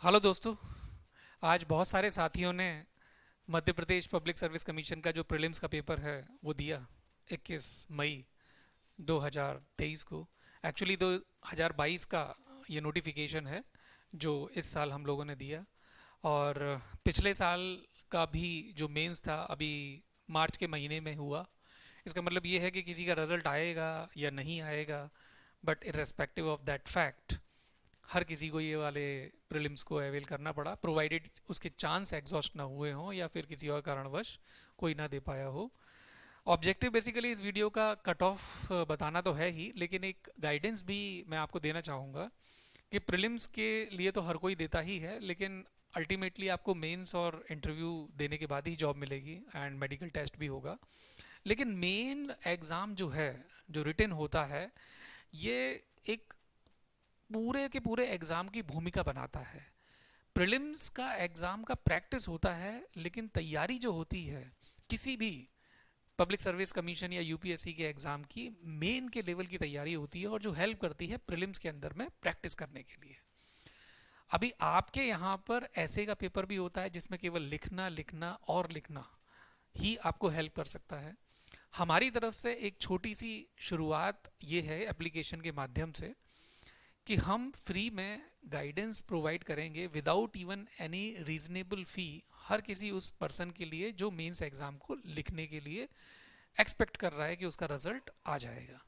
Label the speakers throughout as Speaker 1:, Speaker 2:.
Speaker 1: Hello दोस्तों। आज बहुत सारे साथियों ने Madhya Pradesh public service commission का जो प्रीलिम्स का पेपर है वो दिया 21 मई 2023 को। एक्चुअली 2022 का ये नोटिफिकेशन है जो इस साल हम लोगों ने दिया। और पिछले साल का भी जो मेंस था अभी मार्च के महीने में हुआ। इसका मतलब ये है कि किसी का रिजल्ट आएगा या नहीं आएगा, but irrespective of that fact हर किसी को ये वाले प्रीलिम्स को अवेल करना पड़ा, प्रोवाइडेड उसके चांस एग्जॉस्ट ना हुए हों या फिर किसी और कारणवश कोई ना दे पाया हो। ऑब्जेक्टिव बेसिकली इस वीडियो का कट ऑफ बताना तो है ही, लेकिन एक गाइडेंस भी मैं आपको देना चाहूँगा कि प्रीलिम्स के लिए तो हर कोई देता ही है, लेकिन अल्टीमेटली आपको मेंस और इंटरव्यू देने के बाद ही जॉब मिलेगी एंड मेडिकल टेस्ट भी होगा। लेकिन मेन एग्ज़ाम जो है, जो रिटन होता है, ये एक पूरे के पूरे एग्ज़ाम की भूमिका बनाता है। प्रीलिम्स का एग्ज़ाम का प्रैक्टिस होता है, लेकिन तैयारी जो होती है किसी भी पब्लिक सर्विस कमीशन या यूपीएससी के एग्ज़ाम की मेन के लेवल की तैयारी होती है और जो हेल्प करती है प्रीलिम्स के अंदर में प्रैक्टिस करने के लिए। अभी आपके यहाँ पर ऐसे का पेपर भी होता है जिसमें केवल लिखना लिखना और लिखना ही आपको हेल्प कर सकता है। हमारी तरफ से एक छोटी सी शुरुआत ये है एप्लीकेशन के माध्यम से कि हम फ्री में गाइडेंस प्रोवाइड करेंगे विदाउट इवन एनी रीजनेबल फ़ी हर किसी उस पर्सन के लिए जो मेंस एग्ज़ाम को लिखने के लिए एक्सपेक्ट कर रहा है कि उसका रिजल्ट आ जाएगा।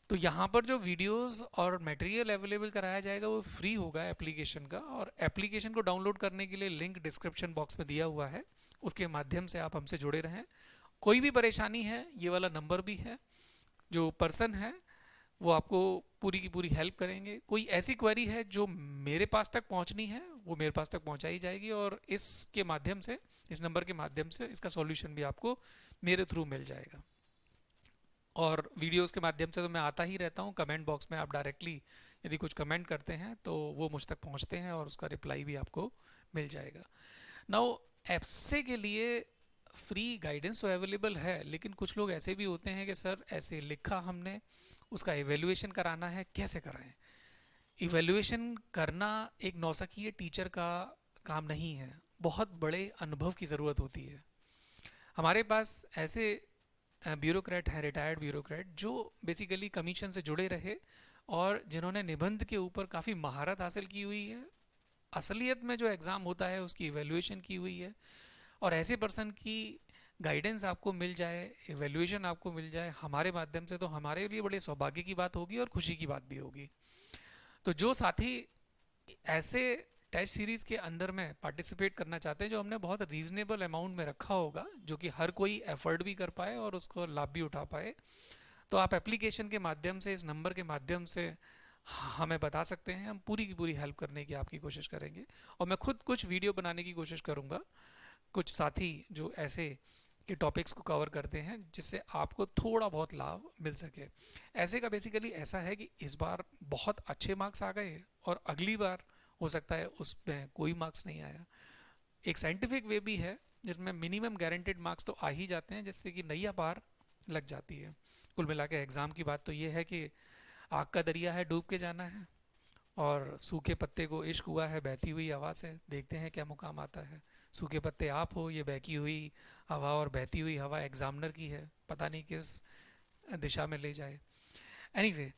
Speaker 1: तो यहाँ पर जो वीडियोस और मटेरियल अवेलेबल कराया जाएगा वो फ्री होगा एप्लीकेशन का, और एप्लीकेशन को डाउनलोड करने के लिए लिंक डिस्क्रिप्शन बॉक्स में दिया हुआ है, उसके माध्यम से आप हमसे जुड़े रहें। कोई भी परेशानी है ये वाला नंबर भी है, जो पर्सन है वो आपको पूरी की पूरी हेल्प करेंगे। कोई ऐसी क्वेरी है जो मेरे पास तक पहुंचनी है वो मेरे पास तक पहुंचाई जाएगी, और इसके माध्यम से, इस नंबर के माध्यम से इसका सॉल्यूशन भी आपको मेरे थ्रू मिल जाएगा। और वीडियोस के माध्यम से तो मैं आता ही रहता हूँ, कमेंट बॉक्स में आप डायरेक्टली यदि कुछ कमेंट करते हैं तो वो मुझ तक पहुँचते हैं और उसका रिप्लाई भी आपको मिल जाएगा। नाउ एप्से के लिए फ्री गाइडेंस तो अवेलेबल है, लेकिन कुछ लोग ऐसे भी होते हैं कि सर ऐसे लिखा हमने, उसका इवेल्युएशन कराना है, कैसे कराएं। इवेल्युएशन करना एक नौसिखिए टीचर का काम नहीं है, बहुत बड़े अनुभव की ज़रूरत होती है। हमारे पास ऐसे ब्यूरोक्रेट हैं, रिटायर्ड ब्यूरोक्रेट, जो बेसिकली कमीशन से जुड़े रहे और जिन्होंने निबंध के ऊपर काफ़ी महारत हासिल की हुई है, असलियत में जो एग्ज़ाम होता है उसकी इवेल्युएशन की हुई है। और ऐसे पर्सन की गाइडेंस आपको मिल जाए, इवेल्युएशन आपको मिल जाए हमारे माध्यम से, तो हमारे लिए बड़े सौभाग्य की बात होगी और खुशी की बात भी होगी। तो जो साथी ऐसे टेस्ट सीरीज़ के अंदर में पार्टिसिपेट करना चाहते हैं जो हमने बहुत रीजनेबल अमाउंट में रखा होगा, जो कि हर कोई एफर्ट भी कर पाए और उसको लाभ भी उठा पाए, तो आप एप्लीकेशन के माध्यम से, इस नंबर के माध्यम से हमें बता सकते हैं। हम पूरी की पूरी हेल्प करने की आपकी कोशिश करेंगे, और मैं खुद कुछ वीडियो बनाने की कोशिश करूँगा, कुछ साथी जो ऐसे के टॉपिक्स को कवर करते हैं जिससे आपको थोड़ा बहुत लाभ मिल सके। ऐसे का बेसिकली ऐसा है कि इस बार बहुत अच्छे मार्क्स आ गए और अगली बार हो सकता है उसमें कोई मार्क्स नहीं आया। एक साइंटिफिक वे भी है जिसमें मिनिमम गारंटेड मार्क्स तो आ ही जाते हैं, जिससे कि नैया पार लग जाती है। कुल मिला के एग्ज़ाम की बात तो ये है कि आग का दरिया है, डूब के जाना है, और सूखे पत्ते को इश्क हुआ है बहती हुई हवा से, देखते हैं क्या मुकाम आता है। सूखे पत्ते आप हो, ये बहती हुई हवा और बहती हुई हवा एग्जामिनर की है, पता नहीं किस दिशा में ले जाए। एनीवे anyway,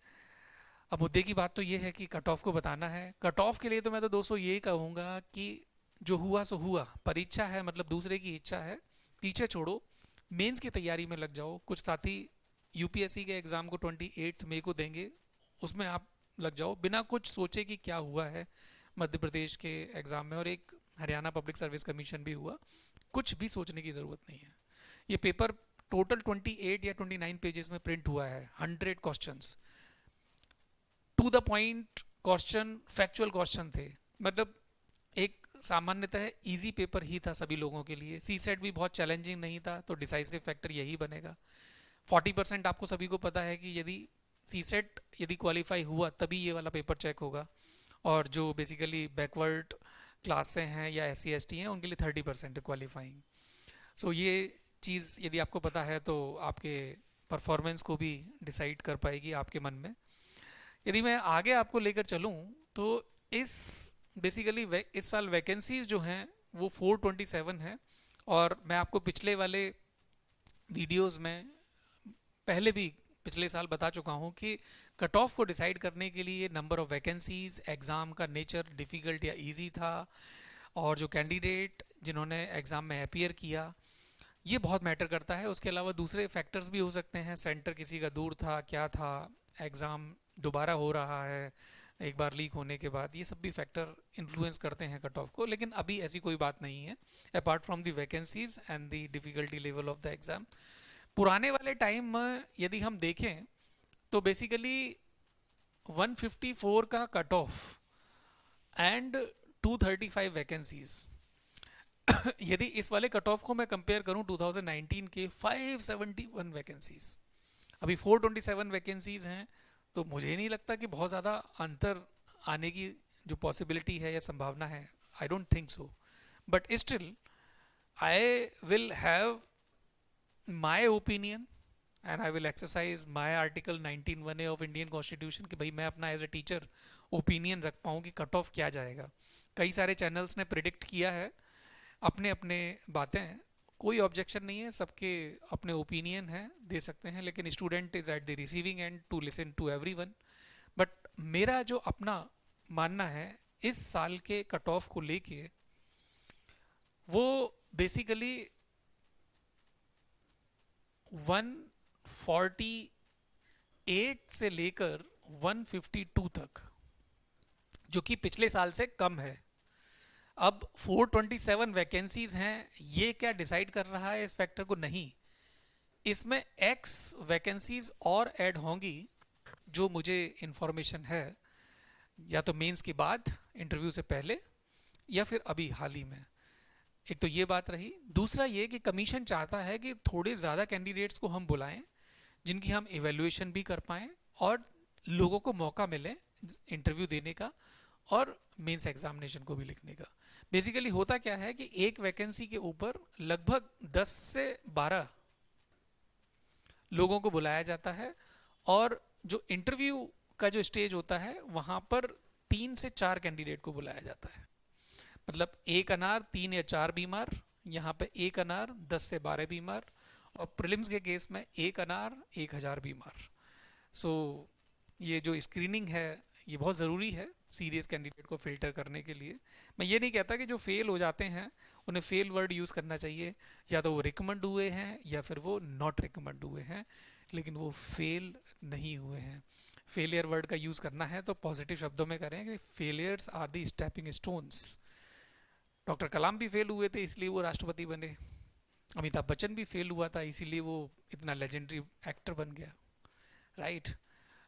Speaker 1: अब मुद्दे की बात तो ये है कि कट ऑफ को बताना है। कट ऑफ के लिए तो मैं तो दोस्तों ये कहूँगा कि जो हुआ सो हुआ, परीक्षा है मतलब दूसरे की इच्छा है, पीछे छोड़ो, मेंस की तैयारी में लग जाओ। कुछ साथी यूपीएससी के एग्ज़ाम को 28 मई को देंगे, उसमें आप लग जाओ बिना कुछ सोचे कि क्या हुआ है मध्य प्रदेश के एग्ज़ाम में, और एक हरियाणा पब्लिक सर्विस कमीशन भी हुआ। कुछ भी सोचने की ज़रूरत नहीं है। ये पेपर टोटल 28 या 29 पेजेस में प्रिंट हुआ है, 100 questions, to the point question, factual question थे। मतलब एक सामान्यतः इजी पेपर ही था सभी लोगों के लिए। सी सेट भी बहुत चैलेंजिंग नहीं था, तो डिसाइसिव फैक्टर यही बनेगा। 40% आपको सभी को पता है कि यदि सी सेट यदि क्वालिफाई हुआ तभी ये वाला पेपर चेक होगा, और जो बेसिकली बैकवर्ड क्लास से हैं या SC ST हैं उनके लिए 30% क्वालिफाइंग। सो ये चीज़ यदि आपको पता है तो आपके परफॉर्मेंस को भी डिसाइड कर पाएगी आपके मन में। यदि मैं आगे आपको लेकर चलूँ तो इस बेसिकली इस साल वैकेंसीज जो हैं वो 427 है। और मैं आपको पिछले वाले वीडियोस में पहले भी पिछले साल बता चुका हूँ कि कट ऑफ को डिसाइड करने के लिए नंबर ऑफ वैकेंसीज, एग्ज़ाम का नेचर डिफ़िकल्ट या इजी था, और जो कैंडिडेट जिन्होंने एग्ज़ाम में अपीयर किया, ये बहुत मैटर करता है। उसके अलावा दूसरे फैक्टर्स भी हो सकते हैं, सेंटर किसी का दूर था, क्या था, एग्ज़ाम दोबारा हो रहा है एक बार लीक होने के बाद, ये सब भी फैक्टर इन्फ्लुएंस करते हैं कट ऑफ को। लेकिन अभी ऐसी कोई बात नहीं है apart from the vacancies and the difficulty level of the exam. पुराने वाले टाइम में यदि हम देखें तो बेसिकली 154 का कट ऑफ एंड 235 वैकेंसीज। यदि इस वाले कट ऑफ को मैं कंपेयर करूं 2019 के 571 वैकेंसीज, अभी 427 वैकेंसीज हैं, तो मुझे नहीं लगता कि बहुत ज़्यादा अंतर आने की जो पॉसिबिलिटी है या संभावना है। I don't think so, but still I will have my opinion and I will exercise my article 19(1)(a) of Indian constitution कि भाई मैं अपना एज ए टीचर ओपिनियन रख पाऊँ कि कट ऑफ क्या जाएगा। कई सारे चैनल्स ने प्रिडिक्ट किया है अपने अपने बातें, कोई ऑब्जेक्शन नहीं है, सबके अपने ओपिनियन है, दे सकते हैं, लेकिन student is at the receiving end to listen to everyone. But मेरा जो अपना मानना है इस साल के कट ऑफ को लेके, वो बेसिकली 148 से लेकर 152 तक, जो कि पिछले साल से कम है। अब 427 वैकेंसीज हैं, ये क्या डिसाइड कर रहा है इस फैक्टर को? नहीं, इसमें एक्स वैकेंसीज और ऐड होंगी, जो मुझे इंफॉर्मेशन है, या तो मेंस के बाद, इंटरव्यू से पहले, या फिर अभी हाल ही में। एक तो ये बात रही। दूसरा ये कि कमीशन चाहता है कि थोड़े ज़्यादा कैंडिडेट्स को हम बुलाएं जिनकी हम इवेल्युएशन भी कर पाएँ और लोगों को मौका मिले इंटरव्यू देने का और मेंस एग्जामिनेशन को भी लिखने का। बेसिकली होता क्या है कि एक वैकेंसी के ऊपर लगभग 10 से 12 लोगों को बुलाया जाता है, और जो इंटरव्यू का जो स्टेज होता है वहाँ पर 3 से 4 कैंडिडेट को बुलाया जाता है। मतलब एक अनार 3 या 4 बीमार, यहाँ पे एक अनार 10 से 12 बीमार, और प्रीलिम्स के केस में एक अनार 1000 बीमार। सो ये जो स्क्रीनिंग है ये बहुत ज़रूरी है सीरियस कैंडिडेट को फिल्टर करने के लिए। मैं ये नहीं कहता कि जो फेल हो जाते हैं उन्हें फेल वर्ड यूज़ करना चाहिए, या तो वो रिकमेंड हुए हैं या फिर वो नॉट रिकमेंड हुए हैं, लेकिन वो फेल नहीं हुए हैं। फेलियर वर्ड का यूज़ करना है तो पॉजिटिव शब्दों में करें कि failures are the stepping stones. Doctor Kalam भी फेल हुए थे इसलिए वो राष्ट्रपति बने, अमिताभ बच्चन भी फेल हुआ था इसीलिए वो इतना लेजेंडरी एक्टर बन गया, राइट।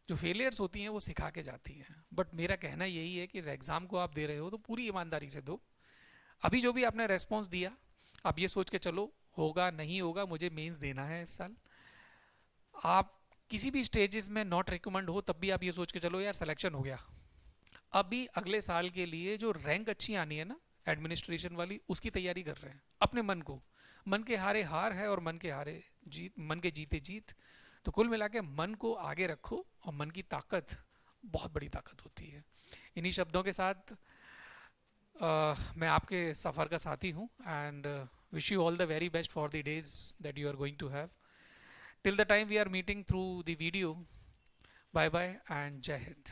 Speaker 1: जो फेलियर्स होती हैं वो सिखा के जाती हैं। बट मेरा कहना यही है कि इस एग्ज़ाम को आप दे रहे हो तो पूरी ईमानदारी से दो। अभी जो भी आपने रेस्पॉन्स दिया, आप ये सोच के चलो होगा नहीं होगा, मुझे मेंस देना है इस साल। आप किसी भी स्टेजेस में नॉट रिकमेंड हो तब भी आप ये सोच के चलो यार सिलेक्शन हो गया। अभी अगले साल के लिए जो रैंक अच्छी आनी है ना एडमिनिस्ट्रेशन वाली, उसकी तैयारी कर रहे हैं अपने मन को। मन के हारे हार है और मन के हारे जीत, मन के जीते जीत। तो कुल मिला के मन को आगे रखो, और मन की ताकत बहुत बड़ी ताकत होती है। इन्हीं शब्दों के साथ मैं आपके सफ़र का साथी हूँ, and wish you all the very best for the days that you are going to have. Till the time we are meeting through the video, bye bye and जय हिंद।